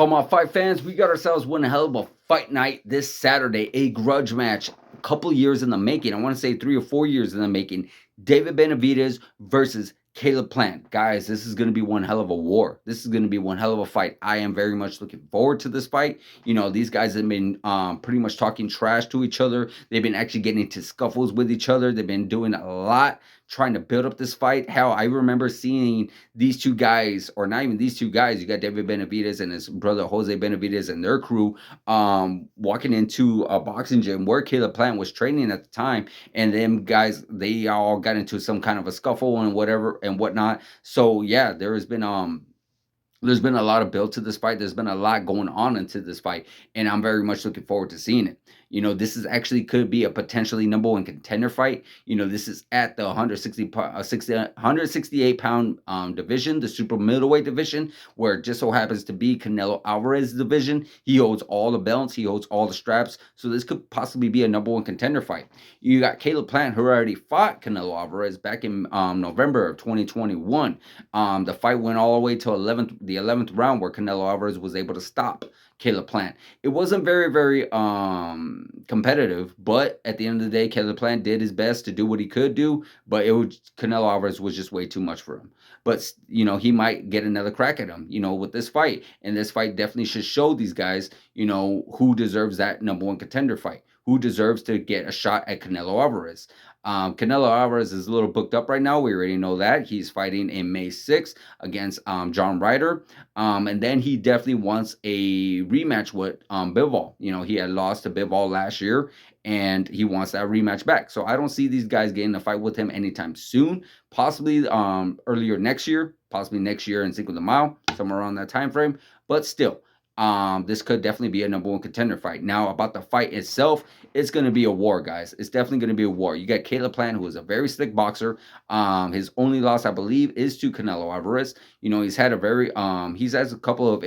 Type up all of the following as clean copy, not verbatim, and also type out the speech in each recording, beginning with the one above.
up, my fight fans? We got ourselves one hell of a fight night this Saturday, a grudge match. A couple years in the making. I want to say 3 or 4 years in the making. David Benavidez versus Caleb Plant. Guys, this is going to be one hell of a war. This is going to be one hell of a fight. I am very much looking forward to this fight. You know, these guys have been pretty much talking trash to each other. They've been actually getting into scuffles with each other. They've been doing a lot trying to build up this fight. Hell, I remember seeing these two guys, or not even these two guys. You got David Benavidez and his brother Jose Benavidez and their crew walking into a boxing gym where Caleb Plant was training at the time, and them guys, they all got into some kind of a scuffle and whatever and whatnot. So yeah, there's been a lot of build to this fight. There's been a lot going on into this fight, and I'm very much looking forward to seeing it. You know, this is actually could be a potentially number one contender fight. You know, this is at the 168 pound division, the super middleweight division, where it just so happens to be Canelo Alvarez's division. He holds all the belts, he holds all the straps. So this could possibly be a number one contender fight. You got Caleb Plant, who already fought Canelo Alvarez back in November of 2021. The fight went all the way to the 11th round, where Canelo Alvarez was able to stop Caleb Plant. It wasn't very competitive, but at the end of the day, Caleb Plant did his best to do what he could do, but Canelo Alvarez was just way too much for him. But you know, he might get another crack at him, you know, with this fight. And this fight definitely should show these guys, you know, who deserves that number one contender fight, who deserves to get a shot at Canelo Alvarez. Canelo Alvarez is a little booked up right now. We already know that. He's fighting in May 6th against John Ryder. And then he definitely wants a rematch with Bivol. You know, he had lost to Bivol last year, and he wants that rematch back. So I don't see these guys getting a fight with him anytime soon. Possibly earlier next year, possibly next year in Cinco de Mayo, somewhere around that time frame. But still, this could definitely be a number one contender fight. Now, about the fight itself, it's going to be a war, guys. It's definitely going to be a war. You got Caleb Plant, who is a very slick boxer. His only loss, I believe, is to Canelo Alvarez. You know, he's had a couple of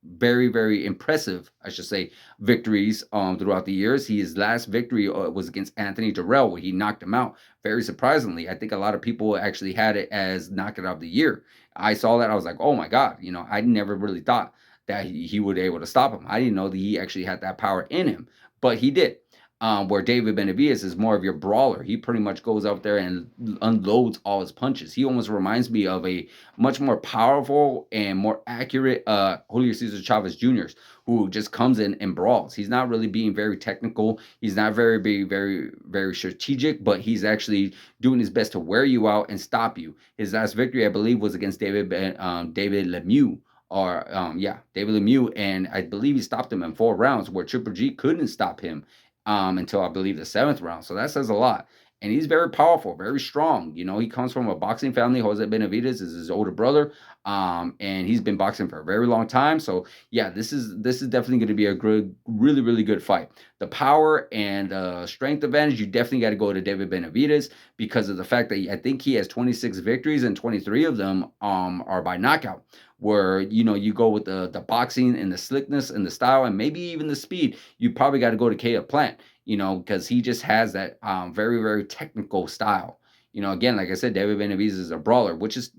very impressive, I should say, victories throughout the years. His last victory was against Anthony Durrell, where he knocked him out. Very surprisingly, I think a lot of people actually had it as knockout of the year. I saw that, I was like, oh my God, you know, I never really thought that he would be able to stop him. I didn't know that he actually had that power in him, but he did. Where David Benavidez is more of your brawler. He pretty much goes out there and unloads all his punches. He almost reminds me of a much more powerful and more accurate Julio Cesar Chavez Jr., who just comes in and brawls. He's not really being very technical. He's not very strategic, but he's actually doing his best to wear you out and stop you. His last victory, I believe, was against David Lemieux. David Lemieux, and I believe he stopped him in 4 rounds, where Triple G couldn't stop him until I believe the 7th round. So that says a lot. And he's very powerful, very strong. You know, he comes from a boxing family. Jose Benavidez is his older brother, and he's been boxing for a very long time. So yeah, this is definitely going to be a good, really good fight. The power and strength advantage, you definitely got to go to David Benavidez, because of the fact that I think he has 26 victories and 23 of them are by knockout. Where, you know, you go with the boxing and the slickness and the style and maybe even the speed, you probably got to go to Caleb Plant, you know, because he just has that very technical style. You know, again, like I said, David Benavidez is a brawler, which is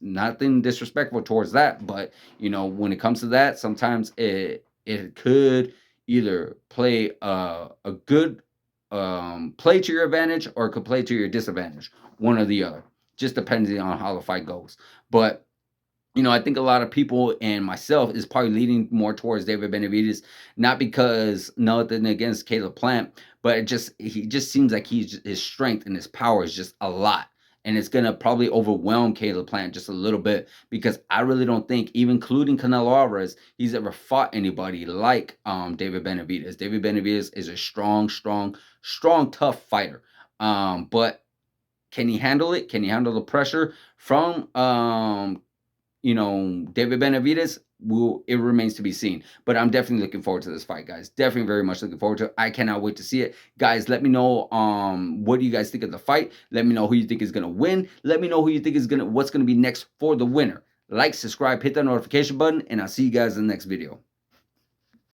nothing disrespectful towards that. But, you know, when it comes to that, sometimes it could either play a good play to your advantage, or it could play to your disadvantage, one or the other, just depending on how the fight goes. But you know, I think a lot of people and myself is probably leaning more towards David Benavidez, not because nothing against Caleb Plant, but he just seems like his strength and his power is just a lot. And it's gonna probably overwhelm Caleb Plant just a little bit, because I really don't think, even including Canelo Alvarez, he's ever fought anybody like David Benavidez. David Benavidez is a strong, tough fighter. But can he handle it? Can he handle the pressure from you know, David Benavidez? It remains to be seen. But I'm definitely looking forward to this fight, guys. Definitely very much looking forward to it. I cannot wait to see it. Guys, let me know what do you guys think of the fight. Let me know who you think is going to win. Let me know who you think is what's going to be next for the winner. Like, subscribe, hit that notification button, and I'll see you guys in the next video.